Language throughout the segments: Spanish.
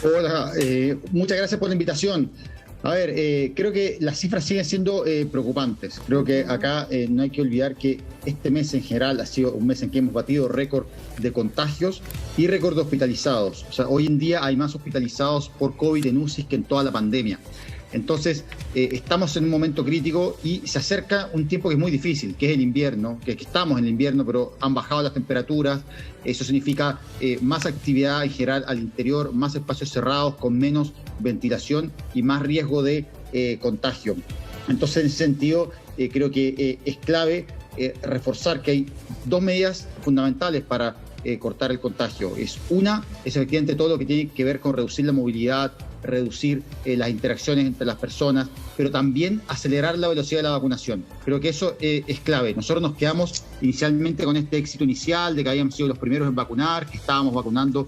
Hola, muchas gracias por la invitación. A ver, creo que las cifras siguen siendo preocupantes. Creo que acá no hay que olvidar que este mes en general ha sido un mes en que hemos batido récord de contagios y récord de hospitalizados. O sea, hoy en día hay más hospitalizados por COVID en UCI que en toda la pandemia. Entonces, estamos en un momento crítico y se acerca un tiempo que es muy difícil, que es el invierno, que estamos en el invierno, pero han bajado las temperaturas. Eso significa más actividad en general al interior, más espacios cerrados, con menos ventilación y más riesgo de contagio. Entonces, en ese sentido, creo que es clave reforzar que hay dos medidas fundamentales para cortar el contagio. Una es efectivamente todo lo que tiene que ver con reducir la movilidad, reducir las interacciones entre las personas, pero también acelerar la velocidad de la vacunación. Creo que eso es clave. Nosotros nos quedamos inicialmente con este éxito inicial de que habíamos sido los primeros en vacunar, que estábamos vacunando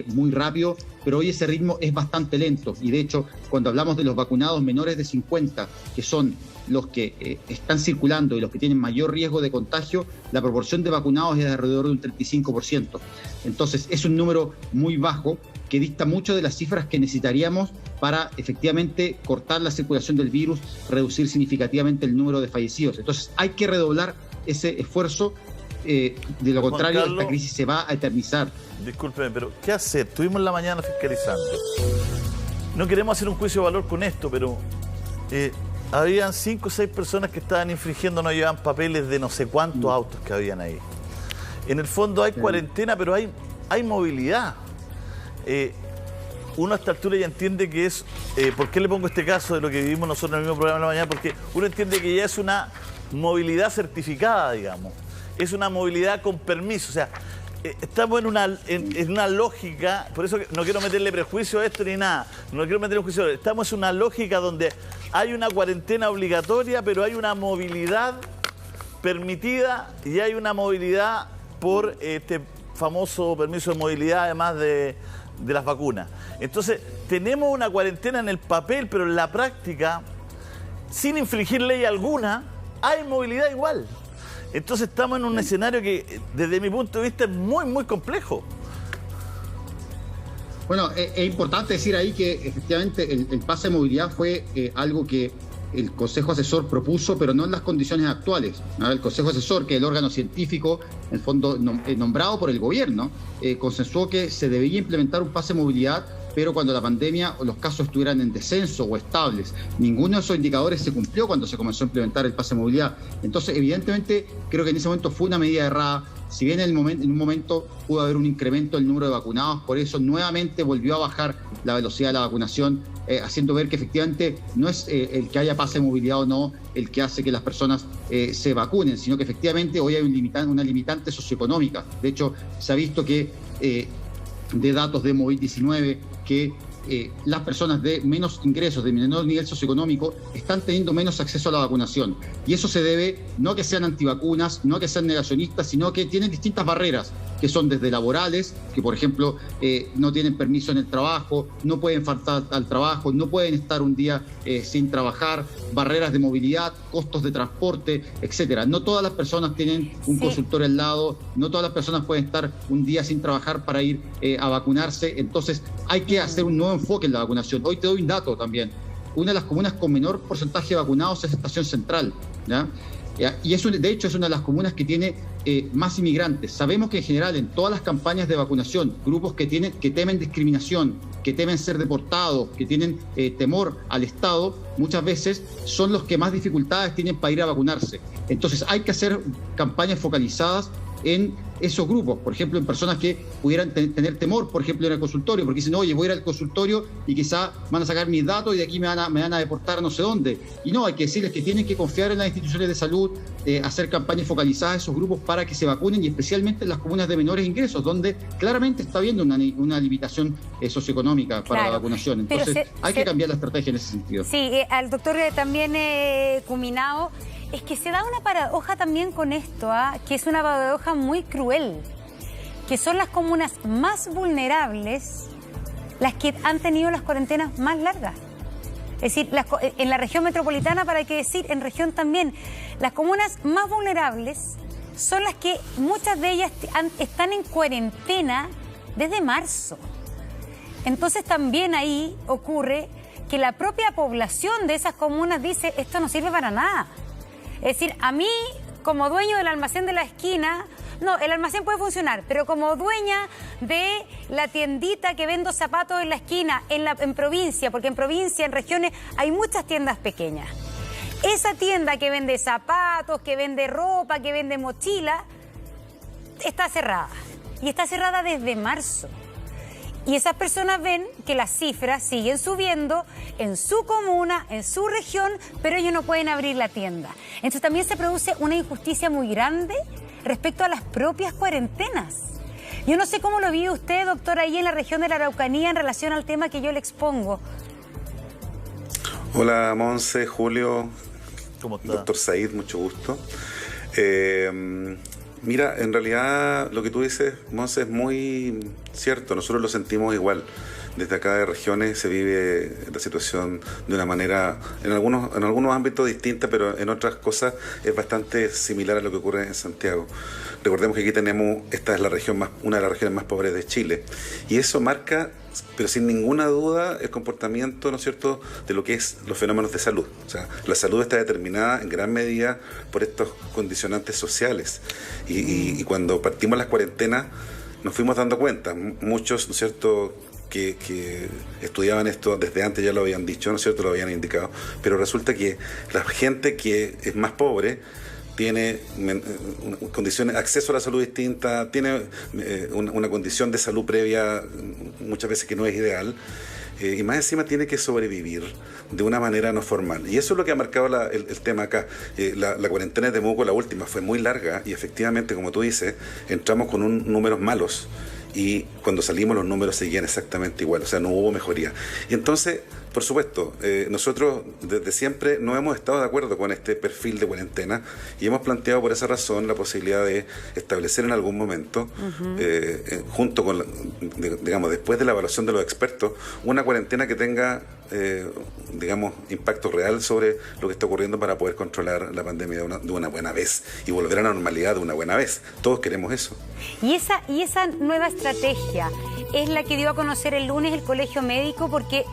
muy rápido, pero hoy ese ritmo es bastante lento. Y de hecho, cuando hablamos de los vacunados menores de 50, que son los que están circulando y los que tienen mayor riesgo de contagio, la proporción de vacunados es de alrededor de un 35%. Entonces, es un número muy bajo que dista mucho de las cifras que necesitaríamos para efectivamente cortar la circulación del virus, reducir significativamente el número de fallecidos. Entonces, hay que redoblar ese esfuerzo. De lo contrario, Carlos, esta crisis se va a eternizar. Discúlpeme, pero ¿qué hacer? Estuvimos en la mañana fiscalizando. No queremos hacer un juicio de valor con esto, pero habían 5 o 6 personas que estaban infringiendo, no llevaban papeles de no sé cuántos autos que habían ahí. En el fondo hay cuarentena, pero hay movilidad. Uno a esta altura ya entiende que es... ¿Por qué le pongo este caso de lo que vivimos nosotros en el mismo programa de la mañana? Porque uno entiende que ya es una movilidad certificada, digamos. Es una movilidad con permiso. O sea, estamos en una lógica... Por eso no quiero meterle prejuicio a esto ni nada. No quiero meterle prejuicio. Estamos en una lógica donde hay una cuarentena obligatoria, pero hay una movilidad permitida y hay una movilidad por este famoso permiso de movilidad, además de las vacunas. Entonces, tenemos una cuarentena en el papel, pero en la práctica, sin infringir ley alguna, hay movilidad igual. Entonces, estamos en un escenario que, desde mi punto de vista, es muy, muy complejo. Bueno, es importante decir ahí que efectivamente el pase de movilidad fue algo que el Consejo Asesor propuso, pero no en las condiciones actuales, ¿no? El Consejo Asesor, que es el órgano científico, en el fondo nombrado por el gobierno, consensuó que se debía implementar un pase de movilidad, pero cuando la pandemia o los casos estuvieran en descenso o estables. Ninguno de esos indicadores se cumplió cuando se comenzó a implementar el pase de movilidad. Entonces, evidentemente, creo que en ese momento fue una medida errada. Si bien en un momento pudo haber un incremento del número de vacunados, por eso nuevamente volvió a bajar la velocidad de la vacunación, haciendo ver que efectivamente no es el que haya pase de movilidad o no el que hace que las personas se vacunen, sino que efectivamente hoy hay una limitante socioeconómica. De hecho, se ha visto que de datos de COVID-19 que las personas de menos ingresos, de menor nivel socioeconómico, están teniendo menos acceso a la vacunación. Y eso se debe no a que sean antivacunas, no a que sean negacionistas, sino que tienen distintas barreras, que son desde laborales, que por ejemplo no tienen permiso en el trabajo, no pueden faltar al trabajo, no pueden estar un día sin trabajar, barreras de movilidad, costos de transporte, etcétera. No todas las personas tienen un consultorio al lado, no todas las personas pueden estar un día sin trabajar para ir a vacunarse. Entonces hay que hacer un nuevo enfoque en la vacunación. Hoy te doy un dato también. Una de las comunas con menor porcentaje de vacunados es Estación Central, ¿ya? Y eso, de hecho, es una de las comunas que tiene más inmigrantes. Sabemos que en general en todas las campañas de vacunación, grupos que temen discriminación, que temen ser deportados, que tienen temor al Estado, muchas veces son los que más dificultades tienen para ir a vacunarse. Entonces hay que hacer campañas focalizadas en esos grupos, por ejemplo, en personas que pudieran tener temor, por ejemplo, en el consultorio, porque dicen, oye, voy a ir al consultorio y quizá van a sacar mis datos y de aquí me van a deportar a no sé dónde. Y no, hay que decirles que tienen que confiar en las instituciones de salud, hacer campañas focalizadas a esos grupos para que se vacunen, y especialmente en las comunas de menores ingresos, donde claramente está habiendo una limitación socioeconómica para la vacunación. Entonces, hay que cambiar la estrategia en ese sentido. Sí, al doctor también Cuminao, es que se da una paradoja también con esto, que es una paradoja muy cruel, que son las comunas más vulnerables las que han tenido las cuarentenas más largas. Es decir, en la región metropolitana, para qué decir, en región también, las comunas más vulnerables son las que muchas de ellas están en cuarentena desde marzo. entonces también ahí ocurre que la propia población de esas comunas dice, esto no sirve para nada. Es decir, a mí, como dueño del almacén de la esquina, no, el almacén puede funcionar, pero como dueña de la tiendita que vendo zapatos en la esquina, en provincia, porque en provincia, en regiones, hay muchas tiendas pequeñas. Esa tienda que vende zapatos, que vende ropa, que vende mochila, está cerrada. Y está cerrada desde marzo. Y esas personas ven que las cifras siguen subiendo en su comuna, en su región, pero ellos no pueden abrir la tienda. Entonces también se produce una injusticia muy grande respecto a las propias cuarentenas. Yo no sé cómo lo vive usted, doctor, ahí en la región de la Araucanía en relación al tema que yo le expongo. Hola, Monse, Julio. ¿Cómo está? Doctor Said, mucho gusto. Mira, en realidad lo que tú dices, Monse, es muy cierto. Nosotros lo sentimos igual. Desde acá de regiones se vive la situación de una manera, en algunos ámbitos distinta, pero en otras cosas es bastante similar a lo que ocurre en Santiago. Recordemos que aquí tenemos, esta es la región una de las regiones más pobres de Chile, y eso marca, pero sin ninguna duda, el comportamiento, ¿no es cierto?, de lo que es los fenómenos de salud. O sea, la salud está determinada en gran medida por estos condicionantes sociales. Y cuando partimos las cuarentenas, nos fuimos dando cuenta, muchos, ¿no es cierto?, que estudiaban esto desde antes ya lo habían dicho, ¿no es cierto?, lo habían indicado, pero resulta que la gente que es más pobre tiene condiciones, acceso a la salud distinta, tiene una condición de salud previa muchas veces que no es ideal, y más encima tiene que sobrevivir de una manera no formal. Y eso es lo que ha marcado el tema acá. La cuarentena de Temuco, la última, fue muy larga y efectivamente, como tú dices, entramos con números malos. Y cuando salimos los números seguían exactamente igual, o sea, no hubo mejoría. Y entonces, por supuesto, nosotros desde siempre no hemos estado de acuerdo con este perfil de cuarentena y hemos planteado por esa razón la posibilidad de establecer en algún momento, junto con, digamos, después de la evaluación de los expertos, una cuarentena que tenga, digamos, impacto real sobre lo que está ocurriendo para poder controlar la pandemia de una buena vez y volver a la normalidad de una buena vez. Todos queremos eso. Y esa nueva estrategia es la que dio a conocer el lunes el Colegio Médico, porque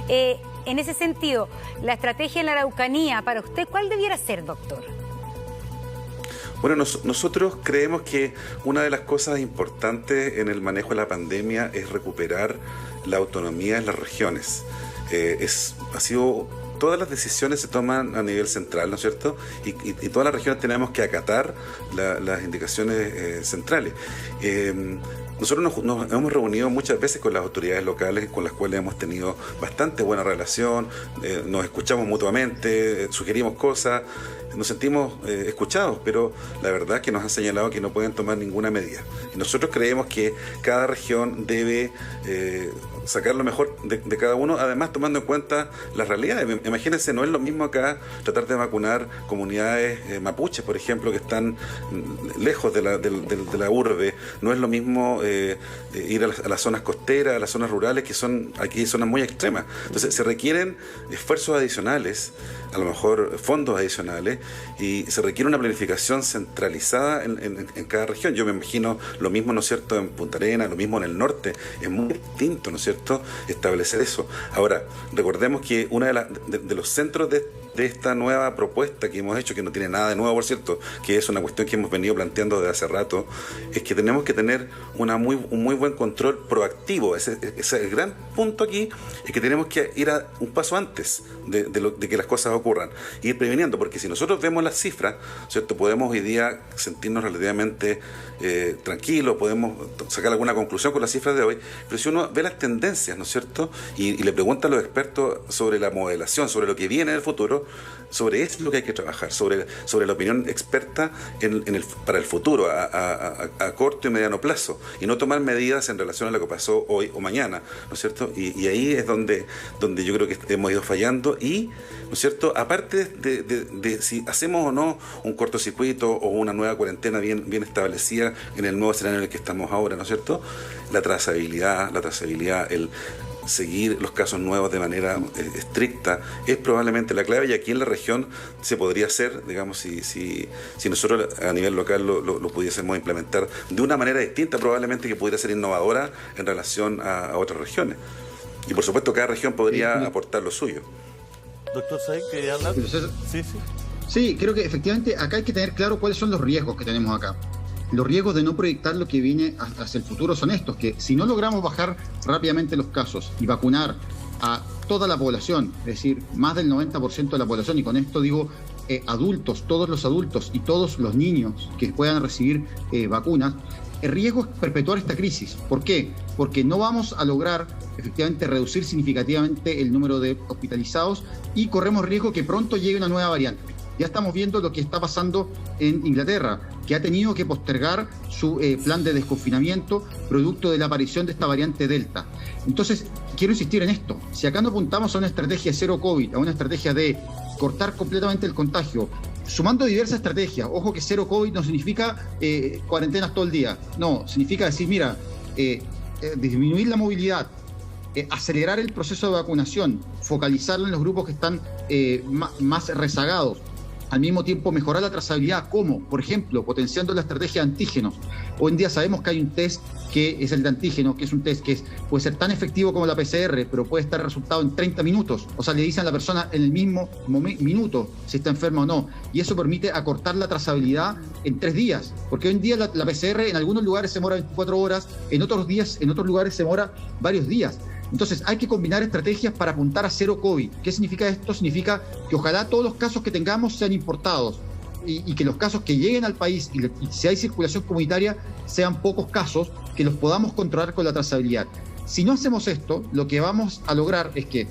en ese sentido, la estrategia en la Araucanía, para usted, ¿cuál debiera ser, doctor? Bueno, nosotros creemos que una de las cosas importantes en el manejo de la pandemia es recuperar la autonomía en las regiones. Todas las decisiones se toman a nivel central, ¿no es cierto? Y todas las regiones tenemos que acatar las indicaciones centrales. Nosotros nos hemos reunido muchas veces con las autoridades locales, con las cuales hemos tenido bastante buena relación, nos escuchamos mutuamente, sugerimos cosas, nos sentimos escuchados, pero la verdad es que nos han señalado que no pueden tomar ninguna medida. Y nosotros creemos que cada región debe sacar lo mejor de cada uno, además tomando en cuenta las realidades. Imagínense, no es lo mismo acá tratar de vacunar comunidades mapuches, por ejemplo, que están lejos de la urbe. No es lo mismo ir a las zonas costeras, a las zonas rurales, que son aquí zonas muy extremas. Entonces se requieren esfuerzos adicionales, a lo mejor fondos adicionales, y se requiere una planificación centralizada en cada región. Yo me imagino lo mismo, ¿no es cierto?, en Punta Arenas, lo mismo en el norte. Es muy distinto, ¿no es cierto?, establecer eso. Ahora, recordemos que uno de los centros de esta nueva propuesta que hemos hecho, que no tiene nada de nuevo, por cierto, que es una cuestión que hemos venido planteando desde hace rato, es que tenemos que tener un muy buen control proactivo. Ese el gran punto aquí, es que tenemos que ir un paso antes de que las cosas ocurran, ir previniendo, porque si nosotros vemos las cifras, ¿cierto?, podemos hoy día sentirnos relativamente tranquilos, podemos sacar alguna conclusión con las cifras de hoy, pero si uno ve las tendencias, ¿no es cierto?, y le pregunta a los expertos sobre la modelación, sobre lo que viene en el futuro, sobre eso es lo que hay que trabajar, sobre la opinión experta para el futuro, a corto y mediano plazo, y no tomar medidas en relación a lo que pasó hoy o mañana, ¿no es cierto? Y ahí es donde yo creo que hemos ido fallando, y, ¿no es cierto?, aparte de si hacemos o no un cortocircuito o una nueva cuarentena bien establecida en el nuevo escenario en el que estamos ahora, ¿no es cierto?, la trazabilidad, seguir los casos nuevos de manera estricta es probablemente la clave, y aquí en la región se podría hacer, digamos, si nosotros a nivel local lo pudiésemos implementar de una manera distinta, probablemente que pudiera ser innovadora en relación a otras regiones. Y por supuesto cada región podría aportar lo suyo. Doctor Said, ¿quería hablar? Sí. Sí, creo que efectivamente acá hay que tener claro cuáles son los riesgos que tenemos acá. Los riesgos de no proyectar lo que viene hacia el futuro son estos, que si no logramos bajar rápidamente los casos y vacunar a toda la población, es decir, más del 90% de la población, y con esto digo adultos, todos los adultos y todos los niños que puedan recibir vacunas, el riesgo es perpetuar esta crisis. ¿Por qué? Porque no vamos a lograr efectivamente reducir significativamente el número de hospitalizados y corremos riesgo que pronto llegue una nueva variante. Ya estamos viendo lo que está pasando en Inglaterra, que ha tenido que postergar su plan de desconfinamiento producto de la aparición de esta variante Delta. Entonces, quiero insistir en esto. Si acá no apuntamos a una estrategia cero COVID, a una estrategia de cortar completamente el contagio, sumando diversas estrategias, ojo que cero COVID no significa cuarentenas todo el día, no, significa decir, mira, disminuir la movilidad, acelerar el proceso de vacunación, focalizarlo en los grupos que están más rezagados. Al mismo tiempo mejorar la trazabilidad, ¿cómo? Por ejemplo, potenciando la estrategia de antígenos. Hoy en día sabemos que hay un test que es el de antígenos, que es un test que puede ser tan efectivo como la PCR, pero puede estar resultado en 30 minutos. O sea, le dicen a la persona en el mismo minuto si está enferma o no. Y eso permite acortar la trazabilidad en 3 días. Porque hoy en día la PCR en algunos lugares se demora 24 horas, en otros lugares se demora varios días. Entonces hay que combinar estrategias para apuntar a cero COVID. ¿Qué significa esto? Significa que ojalá todos los casos que tengamos sean importados y que los casos que lleguen al país y si hay circulación comunitaria sean pocos casos, que los podamos controlar con la trazabilidad. Si no hacemos esto, lo que vamos a lograr es que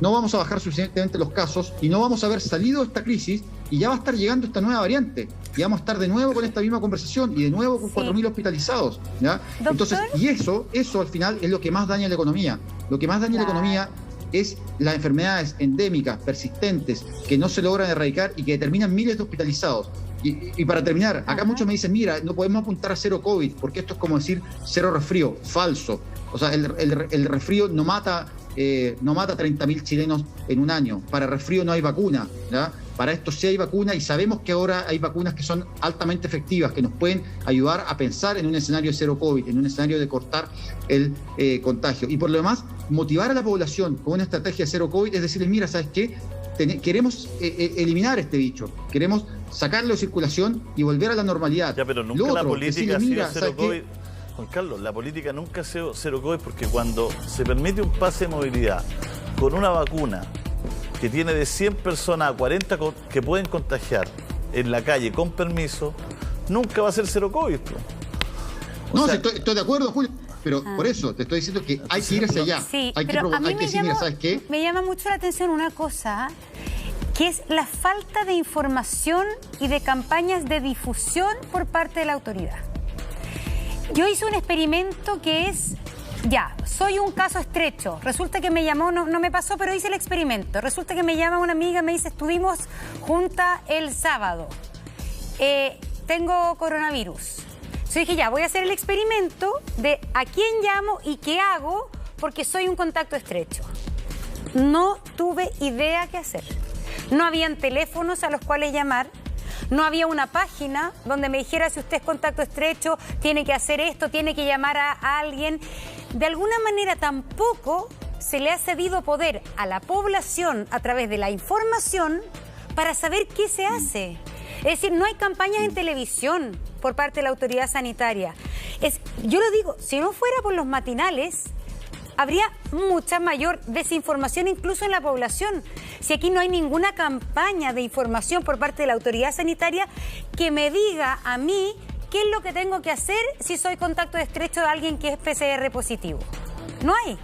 no vamos a bajar suficientemente los casos y no vamos a haber salido de esta crisis y ya va a estar llegando esta nueva variante. Y vamos a estar de nuevo con esta misma conversación y de nuevo con 4.000 hospitalizados. ¿Ya? Entonces, y eso al final es lo que más daña la economía. Lo que más daña la economía es las enfermedades endémicas, persistentes, que no se logran erradicar y que determinan miles de hospitalizados. Y para terminar, acá muchos me dicen, mira, no podemos apuntar a cero COVID, porque esto es como decir cero resfrío. Falso. O sea, el resfrío no mata 30.000 chilenos en un año. Para resfrío no hay vacuna, ¿ya? Para esto sí hay vacuna y sabemos que ahora hay vacunas que son altamente efectivas, que nos pueden ayudar a pensar en un escenario de cero COVID, en un escenario de cortar el contagio. Y por lo demás, motivar a la población con una estrategia de cero COVID es decirles, mira, ¿sabes qué? Queremos eliminar este bicho, queremos sacarlo de circulación y volver a la normalidad. Ya, pero nunca la política ha sido cero COVID. Juan Carlos, la política nunca ha sido cero COVID porque cuando se permite un pase de movilidad con una vacuna que tiene de 100 personas a 40 que pueden contagiar en la calle con permiso, nunca va a ser cero COVID. No, estoy de acuerdo, Julio, pero por eso te estoy diciendo que hay que ir hacia allá. Sí, hay que decir, mira, ¿sabes qué? Me llama mucho la atención una cosa, que es la falta de información y de campañas de difusión por parte de la autoridad. Yo hice un experimento que es, soy un caso estrecho. Resulta que me llamó, no me pasó, pero hice el experimento. Resulta que me llama una amiga y me dice, estuvimos juntas el sábado. Tengo coronavirus. Entonces dije, voy a hacer el experimento de a quién llamo y qué hago porque soy un contacto estrecho. No tuve idea qué hacer. No habían teléfonos a los cuales llamar. No había una página donde me dijera si usted es contacto estrecho, tiene que hacer esto, tiene que llamar a alguien. De alguna manera tampoco se le ha cedido poder a la población a través de la información para saber qué se hace. Es decir, no hay campañas en televisión por parte de la autoridad sanitaria. Yo lo digo, si no fuera por los matinales, habría mucha mayor desinformación incluso en la población. Si aquí no hay ninguna campaña de información por parte de la autoridad sanitaria que me diga a mí qué es lo que tengo que hacer si soy contacto estrecho de alguien que es PCR positivo. No hay.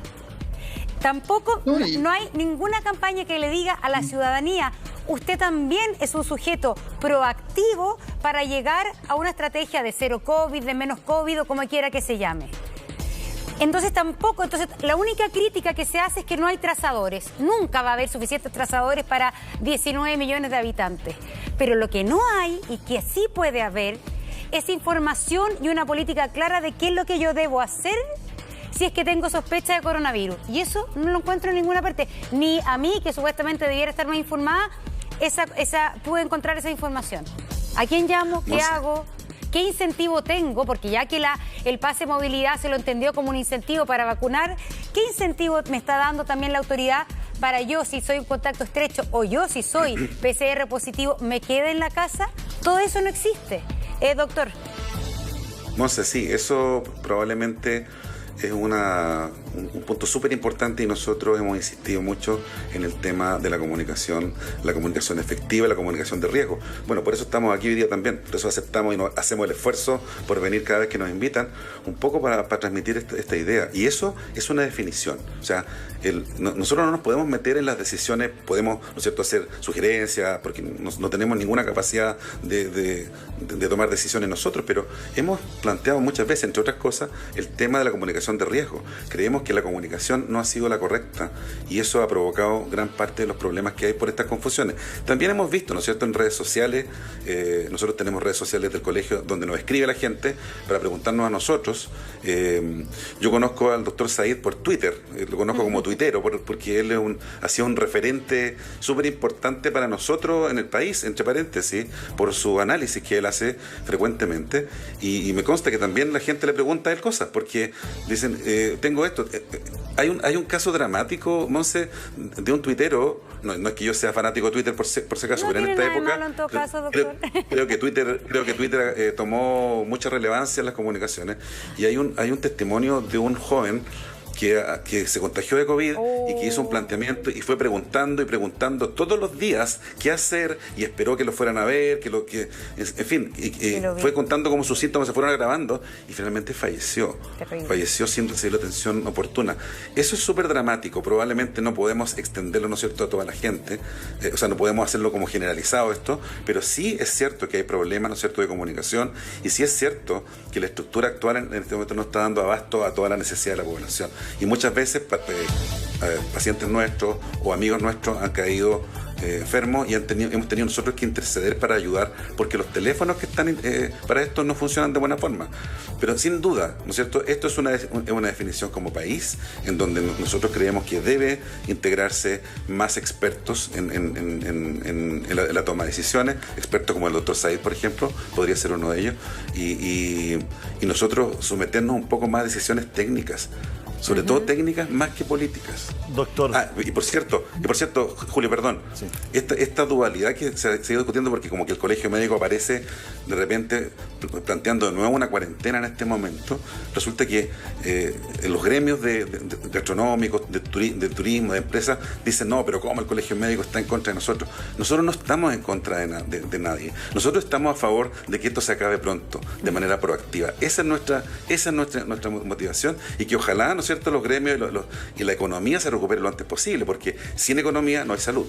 Tampoco no hay ninguna campaña que le diga a la ciudadanía, usted también es un sujeto proactivo para llegar a una estrategia de cero COVID, de menos COVID o como quiera que se llame. Entonces la única crítica que se hace es que no hay trazadores. Nunca va a haber suficientes trazadores para 19 millones de habitantes. Pero lo que no hay y que sí puede haber es información y una política clara de qué es lo que yo debo hacer si es que tengo sospecha de coronavirus. Y eso no lo encuentro en ninguna parte. Ni a mí, que supuestamente debiera estar más informada, pude encontrar esa información. ¿A quién llamo? ¿Qué hago? ¿Qué incentivo tengo? Porque ya que el pase de movilidad se lo entendió como un incentivo para vacunar, ¿qué incentivo me está dando también la autoridad para yo, si soy un contacto estrecho, o yo, si soy PCR positivo, me quede en la casa? Todo eso no existe. Doctor. Monse, sí, eso probablemente es un punto súper importante y nosotros hemos insistido mucho en el tema de la comunicación efectiva, la comunicación de riesgo. Bueno, por eso estamos aquí hoy día también, por eso aceptamos y hacemos el esfuerzo por venir cada vez que nos invitan, un poco para transmitir esta idea. Y eso es una definición. O sea, nosotros no nos podemos meter en las decisiones, podemos, ¿no es cierto?, hacer sugerencias, porque no tenemos ninguna capacidad de tomar decisiones nosotros, pero hemos planteado muchas veces, entre otras cosas, el tema de la comunicación de riesgo. Creemos que la comunicación no ha sido la correcta y eso ha provocado gran parte de los problemas que hay por estas confusiones. También hemos visto, ¿no es cierto?, en redes sociales, nosotros tenemos redes sociales del colegio donde nos escribe la gente para preguntarnos a nosotros. Yo conozco al doctor Said por Twitter, lo conozco como tuitero, porque él ha sido un referente súper importante para nosotros en el país, entre paréntesis, por su análisis que él hace frecuentemente, y me consta que también la gente le pregunta a él cosas, porque dicen, tengo esto. Hay un caso dramático, Monse, de un tuitero. No es que yo sea fanático de Twitter por si acaso, pero en esta época creo que Twitter tomó mucha relevancia en las comunicaciones, y hay un testimonio de un joven que se contagió de COVID y que hizo un planteamiento y fue preguntando todos los días qué hacer, y esperó que lo fueran a ver, en fin, fue contando cómo sus síntomas se fueron agravando y finalmente falleció. Falleció sin recibir la atención oportuna. Eso es súper dramático. Probablemente no podemos extenderlo, ¿no es cierto?, a toda la gente. O sea, no podemos hacerlo como generalizado esto, pero sí es cierto que hay problemas, ¿no es cierto?, de comunicación, y sí es cierto que la estructura actual en este momento no está dando abasto a toda la necesidad de la población. Y muchas veces pacientes nuestros o amigos nuestros han caído enfermos y hemos tenido nosotros que interceder para ayudar, porque los teléfonos que están para esto no funcionan de buena forma. Pero sin duda, ¿no es cierto?, esto es una definición como país en donde nosotros creemos que debe integrarse más expertos en la toma de decisiones, expertos como el doctor Said, por ejemplo, podría ser uno de ellos, y nosotros someternos un poco más a decisiones técnicas, sobre todo técnicas más que políticas. Doctor. Y por cierto, Julio, perdón, sí. Esta dualidad que se ha ido discutiendo, porque como que el colegio médico aparece de repente planteando de nuevo una cuarentena en este momento, resulta que los gremios gastronómicos, de turismo, de empresas, dicen, no, pero ¿cómo el colegio médico está en contra de nosotros? Nosotros no estamos en contra de nadie. Nosotros estamos a favor de que esto se acabe pronto, de manera proactiva. Esa es nuestra motivación, y que ojalá, ¿no es cierto?, los gremios y la economía se recupere lo antes posible, porque sin economía no hay salud.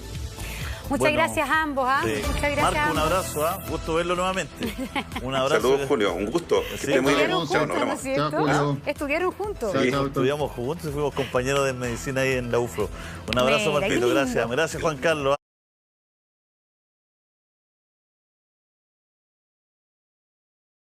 Muchas gracias a ambos. Muchas gracias. Marco, un abrazo. Gusto verlo nuevamente. Un abrazo. Saludos, Julio. Un gusto. Que esté muy bien. Estudiaron juntos. Sí, estudiamos juntos y fuimos compañeros de medicina ahí en la UFRO. Un abrazo, Marquito. Gracias. Gracias, Juan Carlos.